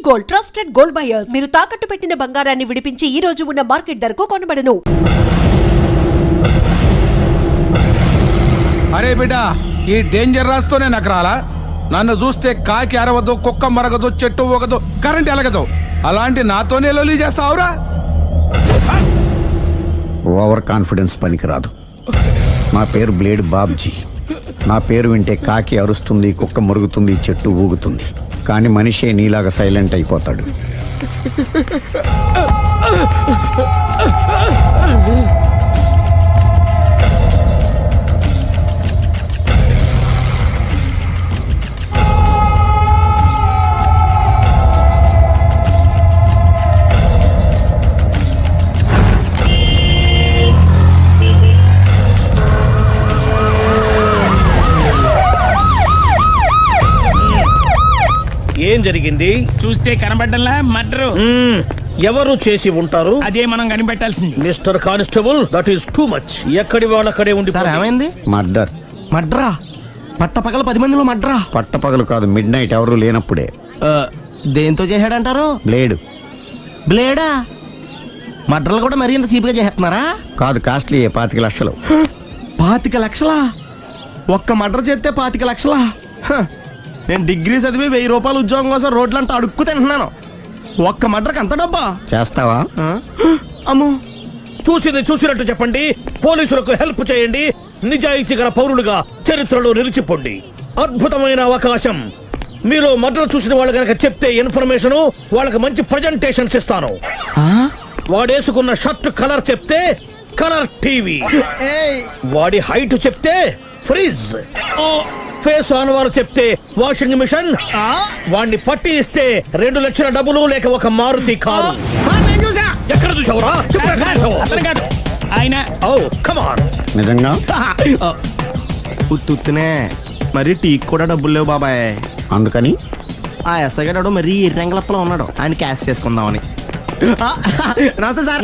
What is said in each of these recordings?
Gold, trusted gold buyers. మీరు తాకట్టు పెట్టిన బంగారాన్ని విడిపించి ఈ రోజు ఉన్న మార్కెట్ ధరకు కొనబడను. అరే బిడ్డ, ఈ డేంజర్ రాస్తూనే నాకు రాలా. నన్ను చూస్తే కాకి అరవదు, కుక్క మరగదు, చెట్టు ఊగదు, కరెంట్ ఎలగదు. అలాంటి నాతోనే లొల్లి చేస్తావురా? ఓవర్ కాన్ఫిడెన్స్ పనికిరాదు. నా పేరు బ్లేడ్ బాబ్జీ. నా పేరు వింటే కాకి అరుస్తుంది, కుక్క మురుగుతుంది, చెట్టు ఊగుతుంది. కానీ మనిషే నీలాగా సైలెంట్ అయిపోతాడు. ఏం జరిగింది? చూస్తే కనబడ్డంలా మర్డరు. ఎవరు చేసి ఉంటారు? అదే మనం కనిపెట్టాల్సింది. Mister constable, that is too much. ఎక్కడి వాళ్ళక్కడే ఉండి. ఏమైంది? మర్డర్. మడ్రా? పట్టపగల 10 మందిలో మడ్రా? పట్టపగలు కాదు, మిడ్ నైట్ ఎవరు లేనప్పుడే. దేంతో చేశాడంటారు? బ్లేడ్. బ్లేడా? మడ్రలు కూడా మరీ ఇంత చీప్గా చేస్తున్నారా? కాదు, కాస్ట్లీ. 25 లక్షలు. 25 లక్షలా? ఒక్క మడ్ర చేస్తే 25 లక్షలా? నేను డిగ్రీ చదివి 1000 రూపాయలు ఉద్యోగం కోసం రోడ్లంతా అడుక్కు తింటున్నాను. ఒక్క మడ్రకు అంత డబ్బా? చేస్తావా? అమ్మో. చూసింది చూసినట్టు చెప్పండి. పోలీసులకు హెల్ప్ చేయండి. నిజాయితీ గల పౌరులుగా చరిత్రలో నిలిచిపోండి. అద్భుతమైన అవకాశం. మీరు మర్డర్ చూసిన వాళ్ళు కనుక చెప్తే ఇన్ఫర్మేషన్, వాళ్ళకి మంచి ప్రజెంటేషన్స్ ఇస్తాను. వాడేసుకున్న షర్ట్ కలర్ చెప్తే కలర్ టీవీ, వాడి హైట్ చెప్తే ఫ్రిజ్, ఫేస్ ఆన్ వారు చెప్తే వాషింగ్ మిషన్, వాడిని పట్టి ఇస్తే 2 లక్షల డబ్బులు లేక ఒక మారుతి కారు. ఎక్కడ చూసావురా? కాదు ఆయన. Oh come on. నిజంగా? ఉత్తునే. మరి టీకి కూడా డబ్బులు లేవు బాబాయ్. అందుకని ఆ ఎస్ఐ గారు మరీ ఎర్రంగలప్పలో ఉన్నాడు. ఆయన క్యాష్ చేసుకుందామని. నమస్తే సార్.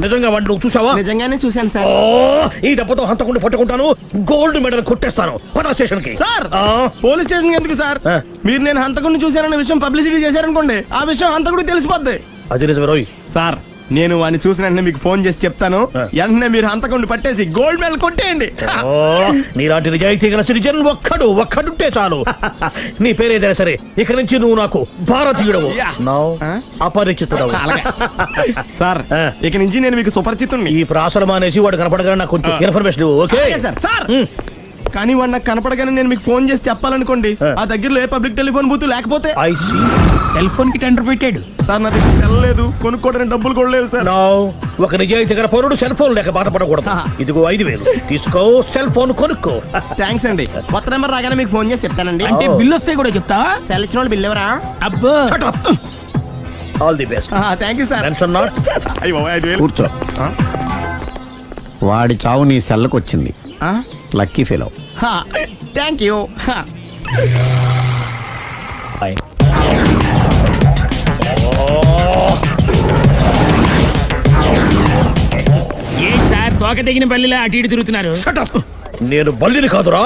నిజంగా వాడిని నువ్వు చూసావా? నిజంగానే చూశాను సార్. ఈ దెబ్బతో హంతకుండా పట్టుకుంటాను, గోల్డ్ మెడల్ కొట్టేస్తాను. పద స్టేషన్ కి. సార్, పోలీస్ స్టేషన్ ఎందుకు సార్? మీరు నేను హంతకుడిని చూశానన్న విషయం పబ్లిసిటీ చేశారనుకోండి, ఆ విషయం హంతకుడికి తెలిసిపోద్ది. అది నిజమే రోయ్. సార్, నేను వాడిని చూసిన వెంటనే మీకు ఫోన్ చేసి చెప్తాను. వెంటనే మీరు హంతకుడిని పట్టేసి గోల్డ్ మెడల్ కొట్టేయండి. నీలాంటి నిజాయితీ గల సిటిజన్ ఒక్కడుంటే చాలు. నీ పేరేదైనా సరే, ఇక నుంచి నువ్వు నాకు భారతీయుడవు, అపరిచితుడవు. సార్, ఇక నుంచి నేను మీకు సుపరిచితుడిని. ఈ ప్రాసలం అనేసి వాడు కనపడగానే నాకు కొంచెం ఇన్ఫర్మేషన్. Okay sir. సార్, కానీ వాడు నాకు కనపడగానే నేను మీకు ఫోన్ చేసి చెప్పాలనుకోండి, ఆ దగ్గరలో ఏ పబ్లిక్ టెలిఫోన్ బూత్ లేకపోతే. సెల్ ఫోన్ కి టెండర్ పెట్టాడు సార్. నా దగ్గర సెల్ లేదు, కొనుక్కోవడానికి డబ్బులు కూడా లేదు సార్. ఒక నిజాయితీ గల పౌరుడు సెల్ ఫోన్ లేక బాధపడకూడదు. ఇదిగో 5000 తీసుకో, సెల్ ఫోన్ కొనుక్కో. థ్యాంక్స్ అండి. కొత్త నెంబర్ రాగానే మీకు ఫోన్ చేసి చెప్తానండి. అంటే బిల్ వస్తే కూడా చెప్తావా? సెల్ ఇచ్చిన వాళ్ళు బిల్ ఎవరా? అబ్బో. All the best. Thank you sir. Tension not. కూర్చో. వాడి చావు నీ సెల్లకు వచ్చింది. Lucky fellow. Thank you. A sir, తోక తెగిన పల్లిలా అటు ఇటు తిరుగుతున్నారు? నేను బల్లిని కాదురా,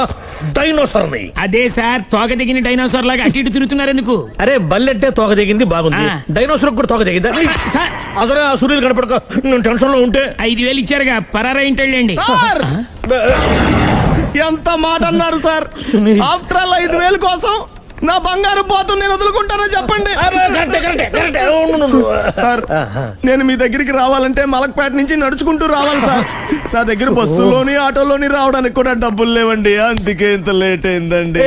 డైనోసార్ని. అదే సార్, తోక తెగిన డైనోసార్ లాగా అటు ఇటు తిరుగుతున్నారు ఎందుకు? అరే, బల్లి అంటే తోక తెగింది బాగుంది, డైనోసార్ కూడా తోక తెగిందా? సార్, అసలే ఆ సూర్యులు కనపడక నేను టెన్షన్ లో ఉంటే 5000 ఇచ్చారుగా, పరారా ఇంటండి. ఎంత మాట అన్నారు సార్? ఆఫ్టర్ ఆల్ 5000 కోసం నా బంగారు పోతుంది నేను వదులుకుంటానని చెప్పండి. సార్, నేను మీ దగ్గరికి రావాలంటే మలక్పేట నుంచి నడుచుకుంటూ రావాలి సార్. నా దగ్గర బస్సులోని ఆటోలోని రావడానికి కూడా డబ్బులు లేవండి. అందుకే ఇంత లేట్ అయిందండి.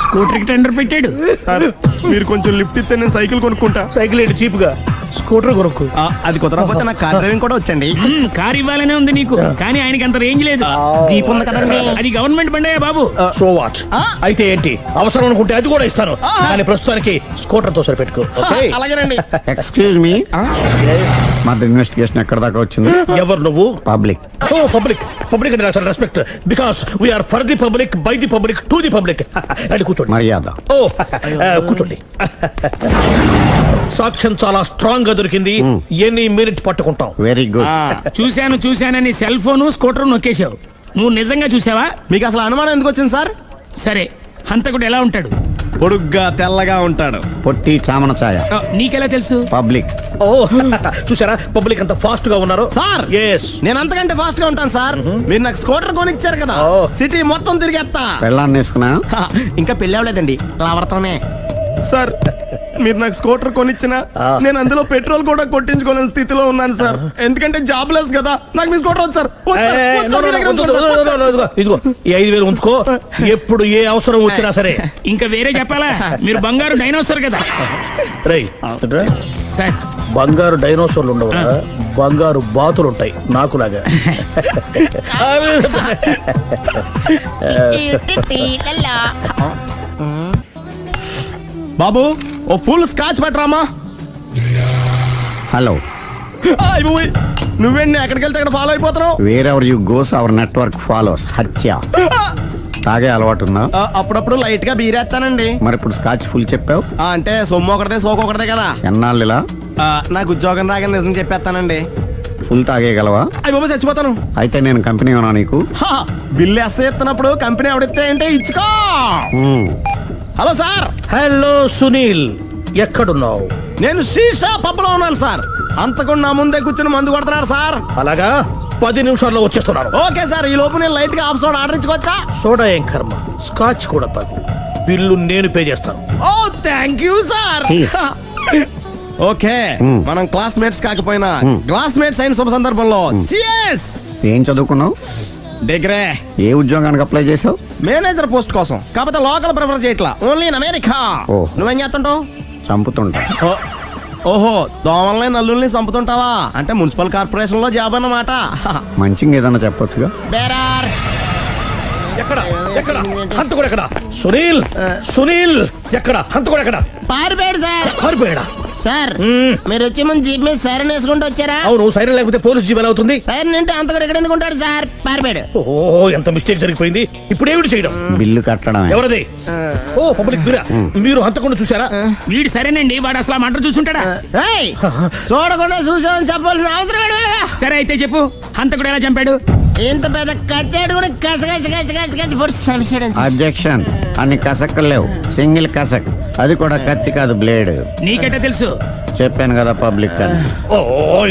స్కూటర్ కి టెండర్ పెట్టాడు. సార్, మీరు కొంచెం లిఫ్ట్ ఇస్తే నేను సైకిల్ కొనుక్కుంటా. సైకిల్ ఏంటి చీప్ గా? స్కూటర్ కొనుక్కు. అది కుదరకపోతే నాకు కార్ డ్రైవింగ్ కూడా వచ్చండి. కార్ ఇవ్వాలనే ఉంది నీకు, కానీ ఆయనకి అంత రేంజ్ లేదు. జీప్ ఉంది కదండి. అది గవర్నమెంట్ బండే బాబు. So what? అయితే ఏంటి, అవసరం అనుకుంటే అది కూడా ఇస్తాను, కానీ ప్రస్తుతానికి స్కూటర్ తో సరిపెట్టుకో. అలాగేనండి. ఎక్స్క్యూజ్ మీ, మా ఇన్వెస్టిగేషన్ ఎక్కడ దాకా వచ్చింది? ఎవరు నువ్వు? పబ్లిక్. పబ్లిక్ అంటే చాలా respect, because we are for the public, by the public, to the public. అని కూర్చోండి. మర్యాద. కూర్చోండి. సాక్ష్యం చాలా స్ట్రాంగ్ గా దొరికింది. ఎన్ని మినిట్ పట్టుకుంటాం. Very good. చూశానని సెల్ ఫోను స్కూటర్ నొక్కేశావు. నువ్వు నిజంగా చూసావా? మీకు అసలు అనుమానం ఎందుకు వచ్చింది సార్? సరే, హంతకుడు ఎలా ఉంటాడు? పొడుగ్గా తెల్లగా ఉంటాడు. పొట్టి చామన ఛాయ. నీకెలా తెలుసు? పబ్లిక్. ఓ చూసారా పబ్లిక్ అంత ఫాస్ట్ గా ఉన్నారు. సార్ ఎస్ నేను అంతకంటే ఫాస్ట్ గా ఉంటాను సార్. మీరు నాకు స్కూటర్ కొనిచ్చారు కదా, ఓ. సిటీ మొత్తం తిరిగేస్తా. పెళ్ళాన్ని వేసుకున్నా. ఇంకా పెళ్లి అవ్వలేదండి, లావర్తోనే. సార్ మీరు నాకు స్కూటర్ కొనిచ్చిన ఆ. నేను అందులో పెట్రోల్ కూడా కొట్టించుకోలేని స్థితిలో ఉన్నాను సార్. ఎందుకంటే జాబ్ లెస్ కదా, నాకు మీ స్కూటర్ వద్దు సార్. వద్దు సార్, వద్దు సార్, మీ దగ్గర ఉంచుకోండి సార్, వద్దు సార్. ఇదిగో ఈ 5,000 ఉంచుకో. ఎప్పుడు ఏ అవసరం వచ్చినా సరే. ఇంకా వేరే చెప్పాలా? మీరు బంగారు డైనోసార్ కదా రై సార్. బంగారు డైనోసార్లు ఉండవు, బంగారు బాతులు ఉంటాయి నాకులాగా. బాబు ఓ ఫుల్ స్కాచ్ పట్టరామా. హలో. నువ్వేండి ఎక్కడికి వెళ్తే అక్కడ ఫాలో అయిపోతున్నావు? Wherever you goes our network follows. హత్య. తాగే అలవాటు ఉందా? అప్పుడప్పుడు లైట్ గా బీరేస్తానండి. మరి ఇప్పుడు స్కాచ్ ఫుల్ చెప్పావు. అంటే సొమ్ము ఒకటిదే సోకు ఒకటిదే కదా. ఎన్నాళ్ళు ఇలా? నాకు ఉద్యోగం రాగానే నిజం చెప్పేస్తానండి. ఫుల్ తాగేయగలవా? అయ్యి బాబు చచ్చిపోతాను. అయితే నేను కంపెనీ ఉన్నా నీకు. బిల్లు ఎస్ ఎత్తినప్పుడు కంపెనీ ఎవడితే అంటే ఇచ్చుకో. మ్మ్. Hello sir. హలో సునీల్, ఎక్కడున్నావు? నేను శీషా పబ్లో ఉన్నాను సార్. అంతకుండా నా ముందే కూర్చుని మందు కొడుతున్నాడు సార్. అలాగా 10 నిమిషాల్లో వచ్చేస్తున్నాను. ఓకే సార్, ఈ లోపు నేను లైట్ గా హాఫ్ సోడా ఆర్డర్ ఇచ్చుకోవచ్చా? సోడా ఏం కర్మ, స్కాచ్ కూడా తాగు. బిల్లు నేను పే చేస్తాను. Oh thank you sir. Cheers. Okay మనం క్లాస్మేట్స్ కాకపోయినా క్లాస్మేట్స్ అయిన శుభ సందర్భంలో cheers. ఏం చదువుకున్నావు? డిగ్రీ. ఏ ఉద్యోగానికి అప్లై చేసావు? మేనేజర్ పోస్ట్ కోసం, కాకపోతే లోకల్ ప్రిఫర్ చేయట్లా, ఓన్లీ ఇన్ అమెరికా. ఓ. నువ్వేం చేస్తుంటావు? చంపుతుంటా. ఓహో, దోమల్ని నల్లుల్ని చంపుతుంటావా? అంటే మున్సిపల్ కార్పొరేషన్ లో జాబ్ అన్నమాట. మంచిగా ఏదన్నా చెప్పొచ్చుగా. బేరార్. ఎక్కడ ఎక్కడ హంతకుడు ఎక్కడ? సునీల్, సునీల్ ఎక్కడ హంతకుడు ఎక్కడ? పారిపోయాడు సార్. పారిపోయాడా? సార్ మ్మ్. మీరు వచ్చే ముందు జీప్ మీద సైరన్ వేసుకుంటూ వచ్చారా? అవును, సైరన్ లేకపోతే పోలీస్ జీవన్ అవుతుంది. సైరన్ అంటే అంతకుడు ఎక్కడ ఎందుకు ఉంటాడు సార్? పారిపోయాడు. ఓ ఎంత మిస్టేక్ జరిగిపోయింది. ఇప్పుడు ఏమిటి చేయడం? బిల్లు కట్టడమే. ఎవరది? ఓ పబ్లిక్ మీరా? మీరు హంతకుండా చూసారా? వీడు సరేనండి, వాడు అసలు ఆ మంట చూసుంటాడా? ఏయ్, చూడకుండా చూసామని చెప్పాల్సిన అవసరం లేదు. సరే అయితే చెప్పు, హంతకుడు ఎలా చంపాడు? ఇంత పెద్ద కచ్చాడు కూడా కచ్చ పొడి సమస్య. అబ్జెక్షన్. అన్ని కసక్కలు లేవు, సింగిల్ కసక్. అది కూడా కత్తి కాదు, బ్లేడ్. నీకెట్టా తెలుసు? చెప్పాను కదా పబ్లిక్ అని. Oh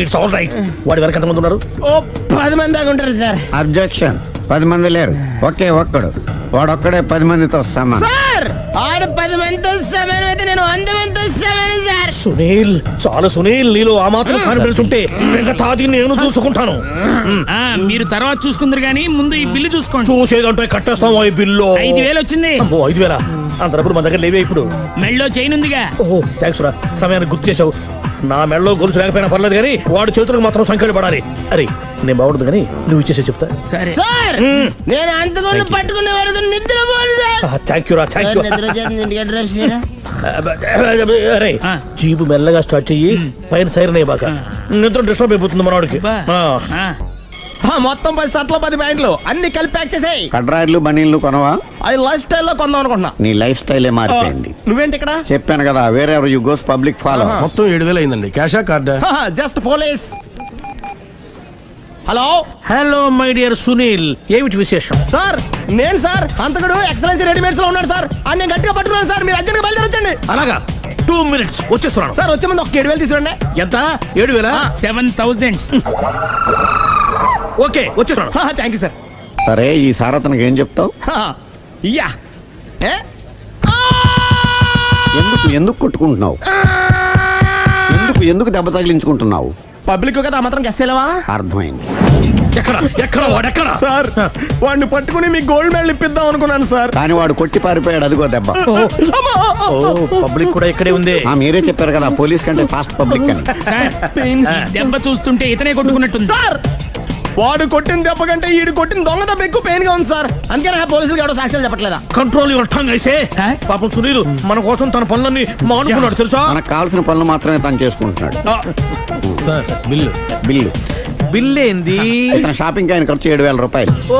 it's all right. వాడి వరకు ఎంతమంది ఉన్నారు? ఓ 10 మంది దాకా ఉంటారు సార్. అబ్జెక్షన్. 10 మంది లేరు, ఒకే ఒక్కడు. వాడొక్కడే 10 మందితో సమానం. సార్ ఆడు 10 మందితో సమానం అయితే నేను 100 మందితో సమానం సార్. సునీల్, చాలా సునీల్, నీలో ఆ మాత్రం కాన్ఫిడెన్స్ ఉంటే మిగతాది నేను చూసుకుంటాను. ఆ మీరు తర్వాత చూసుకుందరు గానీ ముందు ఈ బిల్లు చూసుకోండి. చూసేదంటే కట్టేస్తాం ఈ బిల్లు. 5,000 వచ్చింది. అమ్మో 5,000? అంత డబ్బులు మన దగ్గర లేవే ఇప్పుడు. మెళ్ళో చైన్ ఉందిగా. ఓహో థ్యాంక్స్ రా, సమయానికి గుర్తు చేసావు. నా మెడలో గొలుసు లేకపోయినా పర్లేదు కానీ వాడి చేతులకు మాత్రం సంఖ్యలు పడాలి. అరే నేను బాగుండదు కానీ నువ్వు ఇచ్చేసే చెప్తా. సరే సార్ నేను అంతకుండా పట్టుకునే వరకు నిద్రపోను సార్. థ్యాంక్ యూ రా, థ్యాంక్ యూ. నిద్ర చేస్తుంది ఇంటికి డ్రైవ్ చేయరా? అరే ఆ. జీబు మెల్లగా స్టార్ట్ చెయ్యి, పైన సైరన్ అయ్యాక నిద్ర డిస్టర్బ్ అయిపోతుంది మనవాడికి. ఆ, మొత్తం 10 షర్ట్లు 10 ప్యాంట్లు అన్ని కలిపి ప్యాక్ చేసేయ్. కడ్రాయిడ్లు బనీళ్లు కొనవా? అది లైఫ్ స్టైల్లో కొందాం అనుకుంటున్నా. నీ లైఫ్ స్టైలే మారిపోయింది. నువ్వేంటి ఇక్కడ? చెప్పాను కదా, వేరే ఎవరు యు గోస్ పబ్లిక్ ఫాలో. మొత్తం 7,000 అయిందండి. క్యాషా కార్డా? Just police. Hello hello my dear Sunil, ఏమిటి విశేషం? సార్ నేను సార్ అంతకుడు ఎక్సలెన్సీ రెడీమేడ్స్ లో ఉన్నాడు సార్. అని నేను గట్టిగా పట్టుకున్నాను సార్. మీరు అర్జెంట్గా బయలుదేరొచ్చండి. అలాగా 2 minutes వచ్చేస్తున్నాను. సార్ వచ్చే ముందు ఒక 7,000 తీసుకురండి. ఎంత? 7,000? 7,000. ఓకే వచ్చేస్తున్నాను. Thank you sir. సరే, ఈ సారతనకి ఏం చెప్తావు? ఇయ్యా ఏ? ఎందుకు కొట్టుకుంటున్నావు? ఎందుకు దెబ్బ తగిలించుకుంటున్నావు? పబ్లిక్ కదా మాత్రం గెస్సేలేవా? అర్థమైంది. ఎక్కడ వాడెక్కడ? సార్ వాడిని పట్టుకుని మీ గోల్డ్ మెడల్ ఇప్పిద్దాం అనుకున్నాను సార్. కానీ వాడు కొట్టి పారిపోయాడు, అదిగో దెబ్బ. ఓ పబ్లిక్ కూడా ఇక్కడే ఉంది. మీరే చెప్పారు కదా పోలీస్ కంటే ఫాస్ట్ పబ్లిక్ అని. సార్ దెబ్బ చూస్తుంటే ఇతనే కొట్టుకున్నట్టుంది. సార్ వాడు కొట్టిన దెబ్బ కంటే ఈడు కొట్టిన దొంగ దెబ్బ ఎక్కువ పెయిన్ గా ఉంది సార్. అందుకే నా పోలీసులు ఎవడో సాక్ష్యాలు చెప్పట్లేదా? కంట్రోల్ యువర్ టంగ్ అయితే. సార్? పాపం సునీల్ మన కోసం తన పనులన్నీ మానుకున్నాడు తెలుసా? మనకు కావాల్సిన పనులు మాత్రమే తను చేసుకుంటున్నాడు. Sir bill. బిల్లు బిల్ ఏంది? ఇతను షాపింగ్ ఆయన ఖర్చు 7,000 రూపాయలు. ఓ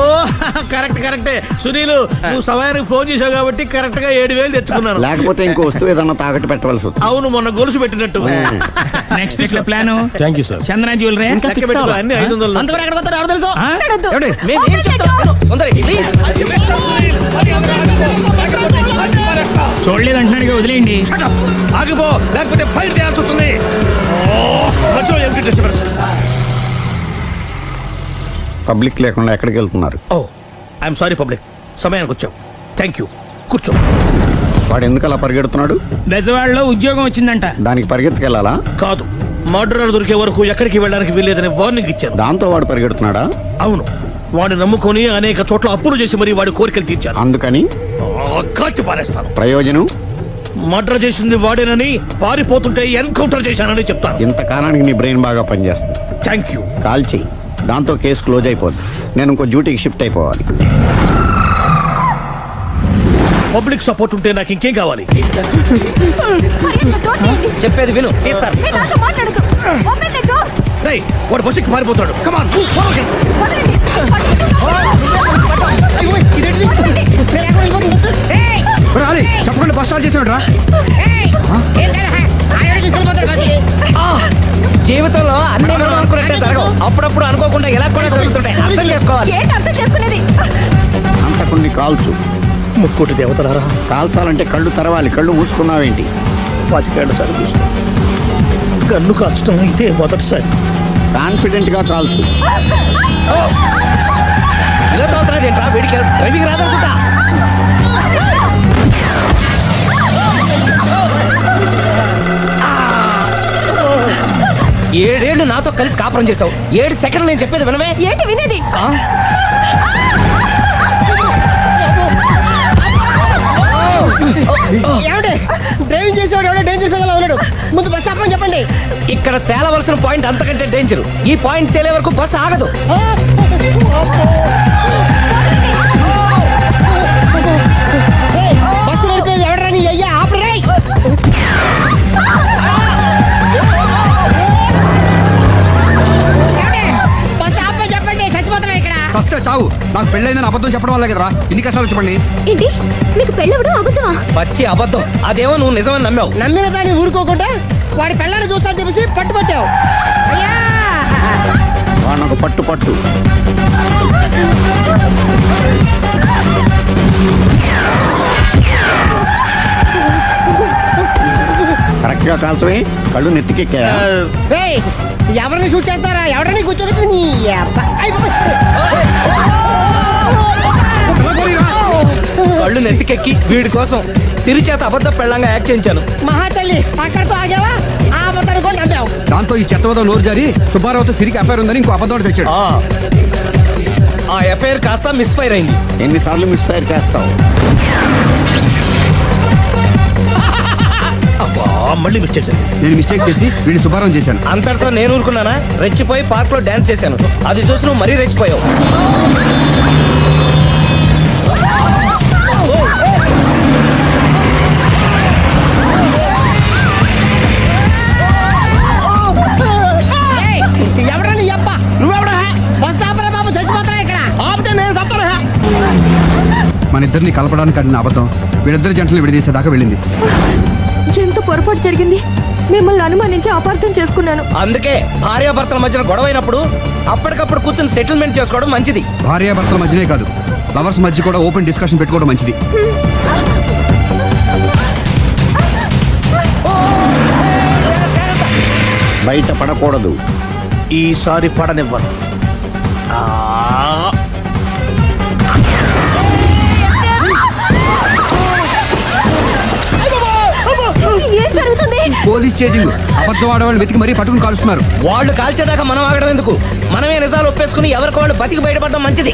కరెక్టే సునీలు, నువ్వు సమయానికి ఫోన్ చేసావు కాబట్టి కరెక్ట్ గా 7,000 తెచ్చుకున్నాను. లేకపోతే ఇంకో వస్తువు ఏదన్నా తాకట్టు పెట్టవలసి వస్తుంది. అవును, మొన్న గొలుసు పెట్టినట్టు. నెక్స్ట్ వీక్ లో plan thank you sir. Chandra jewellery లెక్క పెట్టుకో, అన్ని 500. అంతవరకు ఎక్కడ పోతారో ఎవరు తెలుసు? చూడలేదు అంటున్నాడు, వదిలేయండి. ఆగిపో, లేకపోతే ఫైర్ చేయాల్సి వస్తుంది. మధ్యలో empty disturbance. పబ్లిక్ లేకుండా ఎక్కడికి వెళ్తున్నారు? ఓ ఐఎమ్ సారీ పబ్లిక్, సమయానికి వచ్చావు. థ్యాంక్ యూ, కూర్చో. వాడు ఎందుకు అలా పరిగెడుతున్నాడు? బెజవాడలో ఉద్యోగం వచ్చిందంట. దానికి పరిగెత్తుకెళ్ళాలా? కాదు, మర్డర్ దొరికే వరకు ఎక్కడికి వెళ్ళడానికి వీల్లేదని వార్నింగ్ ఇచ్చాను. దాంతో వాడు పరిగెడుతున్నాడా? అవును, వాడిని నమ్ముకొని అనేక చోట్ల అప్పులు చేసి మరి వాడి కోరికలు తీర్చాను. అందుకని కాల్చి పారేస్తాను. ప్రయోజనం? మర్డర్ చేసింది వాడేనని, పారిపోతుంటే ఎన్కౌంటర్ చేశానని చెప్తాను. ఇంతకాలానికి నీ బ్రెయిన్ బాగా పనిచేస్తుంది. Thank you. కాల్ చెయ్యి, దాంతో కేసు క్లోజ్ అయిపోద్ది. నేను ఇంకో డ్యూటీకి షిఫ్ట్ అయిపోవాలి. పబ్లిక్ సపోర్ట్ ఉంటే నాకు ఇంకేం కావాలి? చెప్పేది విను. రేయ్, వాడు బస్సుకి పారిపోతాడు. కమాన్, చెప్పకుండా బస్ స్టార్ట్ చేసాడు రా. జీవితంలో అన్ని మనం అనుకున్నట్టే జరగవు. అప్పుడప్పుడు అనుకోకుండా ఎలా కూడా జరుగుతుంటాయి. అర్థం చేసుకోవాలి. అంతకుని కాల్చు. ముక్కోటి దేవతలారా, కాల్చాలంటే కళ్ళు తెరవాలి. కళ్ళు మూసుకున్నావేంటి? పాతికేళ్ల సార్ చూసిన గన్ను కాల్చడం ఇదే మొదటిసారి. కాన్ఫిడెంట్ గా కాల్చు. ఇలా తోలుతున్నాడు ఏంట్రా? వీడికి డ్రైవింగ్ రాదనుకుంటా. ఏడేళ్లు నాతో కలిసి కాపురం చేసావు. 7 సెకండ్లు నేను చెప్పేది వినవే. ఏంటి వినేది? డ్రైవింగ్ చేసేవాడు ఎవడో డేంజర్ ఫీల్ ఉన్నాడు. ముందు బస్ ఆపమని చెప్పండి. ఇక్కడ తేలవలసిన పాయింట్ అంతకంటే డేంజర్. ఈ పాయింట్ తేలే వరకు బస్సు ఆగదు. బస్సు నడిపేది ఎవడరాని అయ్యా ఆపరే. బస్ ఆపమని చెప్పండి. చచ్చిపోతున్నా ఇక్కడ. వస్తే చావు. నాకు పెళ్ళైందని అబద్ధం చెప్పడం వల్ల కదరా ఇన్ని కష్టాలు చెప్పండి. ఏంటి మీకు పెళ్ళవడం అబద్ధమా? పచ్చి అబద్ధం. అదేమో నువ్వు నిజమని నమ్మావు. నమ్మిన దాన్ని ఊరుకోకుండా వాడి పెళ్ళాన్ని చూస్తాను తెలిసి పట్టుబట్టావు. అయ్యా వాడిని ఒక పట్టు పట్టు. కరెక్ట్ గా కాల్చవే. కళ్ళు నెత్తికెక్కా? రేయ్, ఎవరిని షూట్ చేస్తారా? ఎవరిని కూర్చోగచ్చు నీ అబ్బా. అయ్ బాబోయ్. కళ్ళు నెత్తికెక్కి వీడి కోసం సిరి చేత అబద్ధ పెళ్ళంగా యాక్ట్ చేయించాను. మహాతల్లి అక్కడితో ఆగావా? ఆ అబద్ధాన్ని కూడా నమ్మావు. దాంతో ఈ చెత్తవదో నోరు జారి సుబ్బారావుతో సిరికి అఫైర్ ఉందని ఇంకో అబద్ధం తెచ్చాడు. ఆ ఎఫ్ఐఆర్ కాస్త మిస్ఫైర్ అయింది. ఎన్నిసార్లు మిస్ఫైర్ చేస్తావు? అబ్బా, మళ్ళీ మిస్ చేశాను. నేను మిస్టేక్ చేసి వీడిని శుభారం చేశాను. అంతటితో నేను ఊరుకున్నానా? రెచ్చిపోయి పార్క్ లో డాన్స్ చేశాను. అది చూసి నువ్వు మరీ రెచ్చిపోయావు. ఏయ్, ఎవరని అబ్బా? నువ్వెవడా? బస్ ఆపరా బాబు, చచ్చిపోతున్నా ఇక్కడ. ఆపితే నేను సత్తనా? మన ఇద్దరిని కలపడానికి అడిగిన అబద్ధం వీళ్ళిద్దరి జంటలు విడదీసేదాకా వెళ్ళింది. ఎంత పొరపాటు జరిగింది. మిమ్మల్ని అనుమానించి అపార్థం చేసుకున్నాను. అందుకే భార్యాభర్తల మధ్యన గొడవ అయినప్పుడు అప్పటికప్పుడు కూర్చొని సెటిల్మెంట్ చేసుకోవడం మంచిది. భార్యాభర్తల మధ్యనే కాదు, లవర్స్ మధ్య కూడా ఓపెన్ డిస్కషన్ పెట్టుకోవడం మంచిది. బయట పడకూడదు. ఈసారి పడనివ్వను. ఏం జరుగుతుంది? Police chasing. అబద్ధం ఆడవాళ్ళు వెతికి మరీ పట్టుకుని కాలుస్తున్నారు. వాళ్ళు కాల్చేదాకా మనం ఆగడం ఎందుకు? మనమే నిజాలు ఒప్పేసుకుని ఎవరికి వాళ్ళు బతికి బయటపడడం మంచిది.